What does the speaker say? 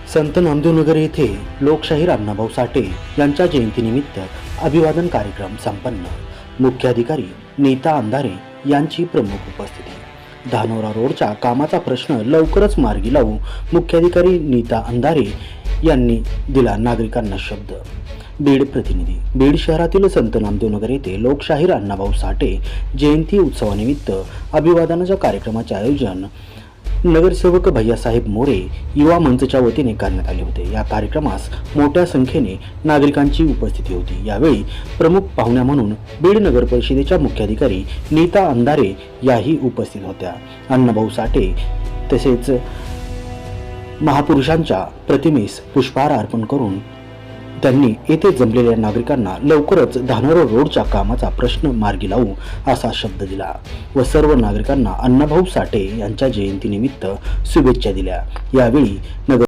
संत नामदेवनगर येथे लोकशाहीर अण्णाभाऊ साठे यांच्या जयंतीनिमित्त अभिवादन कार्यक्रम संपन्न। मुख्याधिकारी नीता अंधारे यांची प्रमुख उपस्थिती। धानोरा रोडच्या कामाचा प्रश्न लवकरच मार्गी लावू मुख्याधिकारी नीता अंधारे यांनी दिला नागरिकांना शब्द। बीड प्रतिनिधी। बीड शहरातील संत नामदेवनगर येथे लोकशाहीर अण्णाभाऊ साठे जयंती उत्सवानिमित्त अभिवादनाच्या कार्यक्रमाचे आयोजन नगरसेवक भैयासाहेब मोरे युवा मंचच्या वतीने करण्यात आले होते। या कार्यक्रमास मोठ्या संख्येने नागरिकांची उपस्थिती होती। यावेळी प्रमुख पाहुण्या म्हणून बीड नगर परिषदेच्या मुख्याधिकारी नीता अंधारे याही उपस्थित होत्या। अण्णाभाऊ साठे तसेच महापुरुषांच्या प्रतिमेस पुष्पहार अर्पण करून त्यांनी येथे जमलेल्या नागरिकांना लवकरच धानोरा रोडच्या कामाचा प्रश्न मार्गी लावू असा शब्द दिला व सर्व नागरिकांना अण्णाभाऊ साठे यांच्या जयंतीनिमित्त शुभेच्छा दिल्या। यावेळी नगर